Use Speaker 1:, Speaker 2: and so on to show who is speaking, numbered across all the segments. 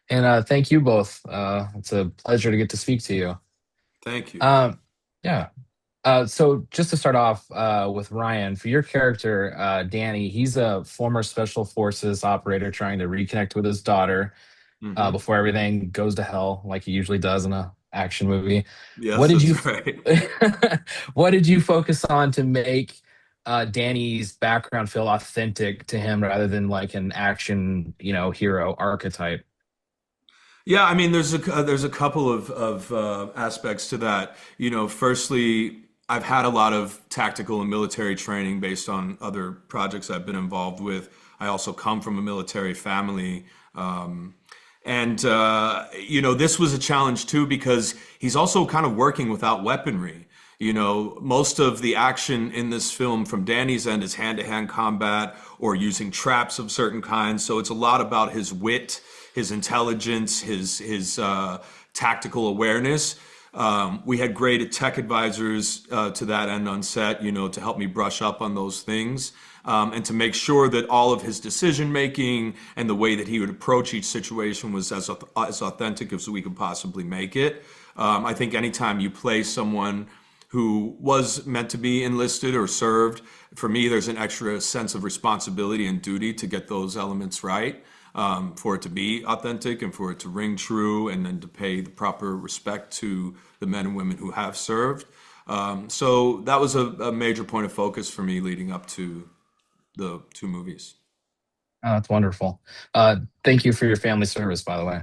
Speaker 1: And thank you both. It's a pleasure to get to speak to you.
Speaker 2: Thank you.
Speaker 1: Um, yeah. So just to start off with Ryan, for your character, Danny, he's a former special forces operator trying to reconnect with his daughter
Speaker 2: Hmm.
Speaker 1: before everything goes to hell, like he usually does in a action movie. What
Speaker 2: Yes,
Speaker 1: did you
Speaker 2: that's right.
Speaker 1: what did you focus on to make Danny's background feel authentic to him rather than like an action, hero archetype?
Speaker 2: Yeah, I mean, there's a couple of aspects to that. Firstly, I've had a lot of tactical and military training based on other projects I've been involved with. I also come from a military family. And this was a challenge too because he's also kind of working without weaponry. Most of the action in this film from Danny's end is hand-to-hand combat or using traps of certain kinds. So it's a lot about his wit, his intelligence, his tactical awareness. We had great tech advisors to that end on set, to help me brush up on those things. And to make sure that all of his decision making and the way that he would approach each situation was as authentic as we could possibly make it. I think anytime you play someone who was meant to be enlisted or served, for me, there's an extra sense of responsibility and duty to get those elements right, for it to be authentic and for it to ring true, and then to pay the proper respect to the men and women who have served. So that was a major point of focus for me leading up to the two movies.
Speaker 1: Oh, that's wonderful. Thank you for your family service, by the way.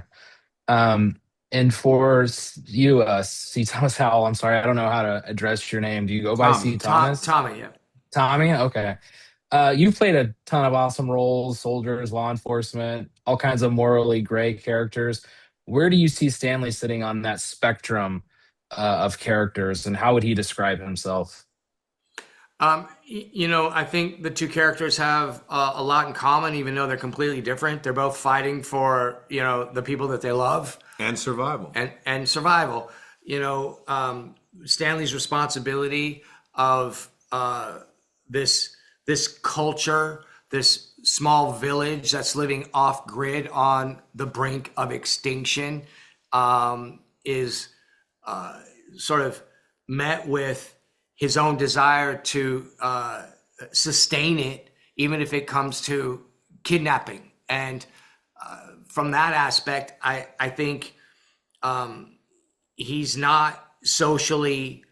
Speaker 1: Um, and for you, C. Thomas Howell, I'm sorry, I don't know how to address your name. Do you go by C.
Speaker 2: Tommy.
Speaker 1: Thomas?
Speaker 3: Tommy, yeah.
Speaker 1: Tommy? Okay. You've played a ton of awesome roles, soldiers, law enforcement, all kinds of morally gray characters. Where do you see Stanley sitting on that spectrum of characters, and how would he describe himself?
Speaker 3: I think the two characters have a lot in common, even though they're completely different. They're both fighting for, the people that they love
Speaker 2: And survival.
Speaker 3: and survival. Stanley's responsibility of this culture, this small village that's living off grid on the brink of extinction, is sort of met with his own desire to sustain it, even if it comes to kidnapping. And from that aspect, I think he's not socially,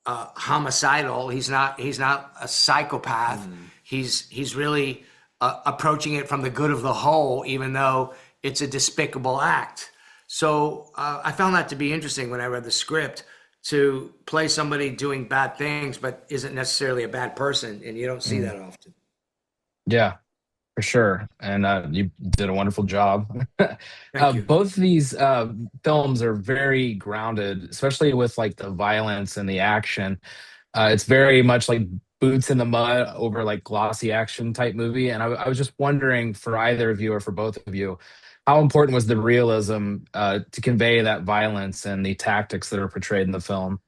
Speaker 3: homicidal. He's not a psychopath. He's really approaching it from the good of the whole, even though it's a despicable act. So I found that to be interesting when I read the script, to play somebody doing bad things, but isn't necessarily a bad person, and you don't see
Speaker 1: Mm,
Speaker 3: that often.
Speaker 1: yeah, for sure. And you did a wonderful job.
Speaker 3: Thank you.
Speaker 1: Both of these films are very grounded, especially with like the violence and the action. It's very much like boots in the mud over like glossy action type movie. And I was just wondering for either of you or for both of you, how important was the realism to convey that violence and the tactics that are portrayed in the film?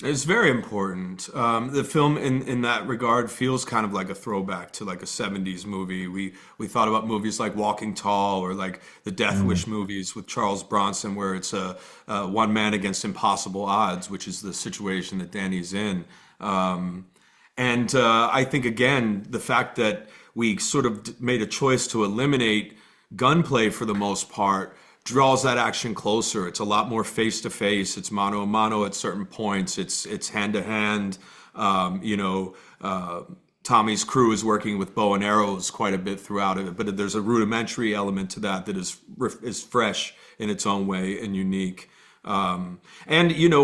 Speaker 2: It's very important. The film, in that regard, feels kind of like a throwback to like a '70s movie. We thought about movies like Walking Tall or like the Death
Speaker 1: Mm,
Speaker 2: Wish movies with Charles Bronson, where it's a one man against impossible odds, which is the situation that Danny's in. And I think again, the fact that we sort of made a choice to eliminate gunplay for the most part draws that action closer. It's a lot more face to face. It's mano a mano at certain points. It's hand to hand. Um, you know, uh, Tommy's crew is working with bow and arrows quite a bit throughout it, but there's a rudimentary element to that that is fresh in its own way and unique. And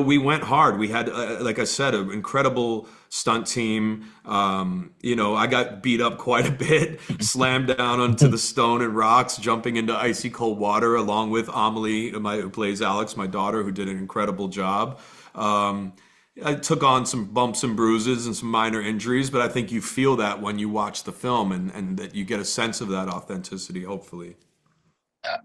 Speaker 2: we went hard. We had, like I said, an incredible stunt team. I got beat up quite a bit, slammed down onto the stone and rocks, jumping into icy cold water, along with Amelie, who plays Alex, my daughter, who did an incredible job. Um, I took on some bumps and bruises and some minor injuries, but I think you feel that when you watch the film, and that you get a sense of that authenticity, hopefully.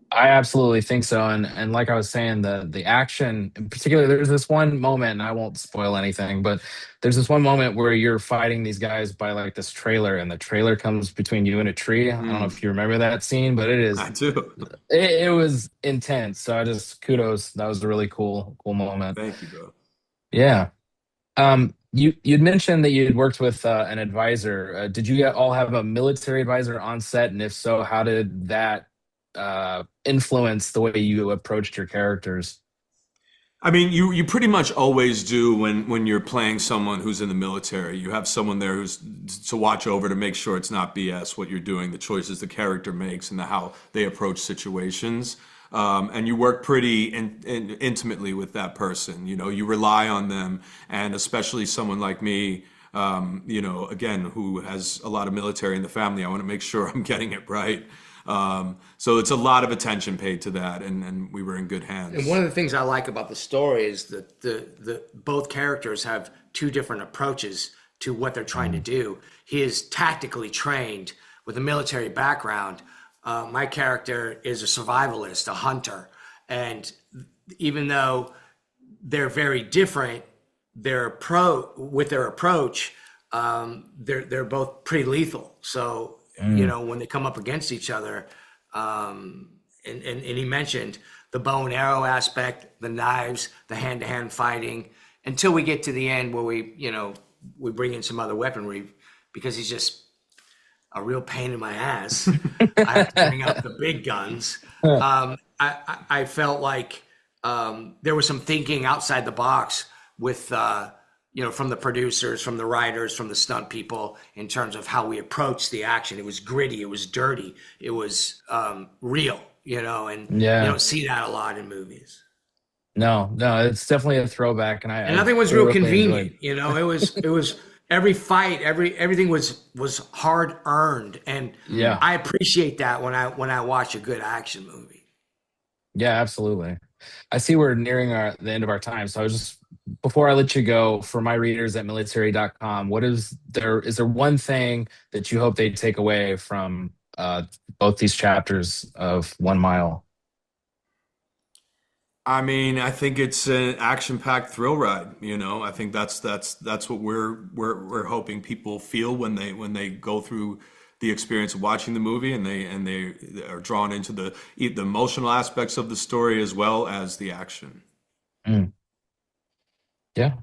Speaker 1: I absolutely think so, and like I was saying, the action in particular. There's this one moment, and I won't spoil anything, but there's this one moment where you're fighting these guys by like this trailer, and the trailer comes between you and a tree. I don't know if
Speaker 2: Mm,
Speaker 1: you remember that scene, but
Speaker 2: I do.
Speaker 1: it was intense. So I just kudos. That was a really cool moment.
Speaker 2: Thank you, bro.
Speaker 1: Yeah. You'd mentioned that you'd worked with an advisor. Did you all have a military advisor on set? And if so, how did that influence the way you approached your characters?
Speaker 2: I mean, you pretty much always do when you're playing someone who's in the military. You have someone there who's to watch over to make sure it's not BS what you're doing, the choices the character makes, and how they approach situations. And you work pretty intimately with that person. You know, you rely on them, and especially someone like me, again, who has a lot of military in the family. I want to make sure I'm getting it right. So it's a lot of attention paid to that, and we were in good
Speaker 3: And
Speaker 2: hands.
Speaker 3: one of the things I like about the story is that the both characters have two different approaches to what they're trying to
Speaker 1: Mm.
Speaker 3: do. He is tactically trained with a military background. My character is a survivalist, a hunter, and even though they're very different, their approach, they're both pretty lethal. So
Speaker 1: Mm.
Speaker 3: when they come up against each other, and he mentioned the bow and arrow aspect, the knives, the hand to hand fighting, until we get to the end where we bring in some other weaponry because he's just a real pain in my ass. I have to bring out the big guns. I felt like there was some thinking outside the box with from the producers, from the writers, from the stunt people in terms of how we approached the action. It was gritty, it was dirty, it was real, and you
Speaker 1: Yeah.
Speaker 3: don't see that a lot in movies.
Speaker 1: No, no, it's definitely a throwback, and
Speaker 3: And
Speaker 1: I
Speaker 3: nothing was real
Speaker 1: thoroughly enjoyed.
Speaker 3: convenient. It was every fight, everything was hard earned, and
Speaker 1: Yeah.
Speaker 3: I appreciate that when I watch a good action movie.
Speaker 1: Yeah, absolutely. I see we're nearing the end of our time. So I was just, before I let you go, for my readers at military.com, is there one thing that you hope they take away from both these chapters of 1 Mile?
Speaker 2: I mean, I think it's an action-packed thrill ride. You know, I think that's what we're hoping people feel when they go through the experience of watching the movie, and they are drawn into the emotional aspects of the story as well as the action.
Speaker 1: Mm, yeah.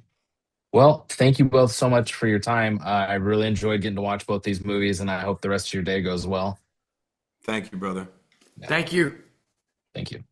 Speaker 1: Well, thank you both so much for your time. I really enjoyed getting to watch both these movies, and I hope the rest of your day goes well.
Speaker 2: Thank you, brother.
Speaker 1: Yeah.
Speaker 3: Thank you.
Speaker 1: Thank you.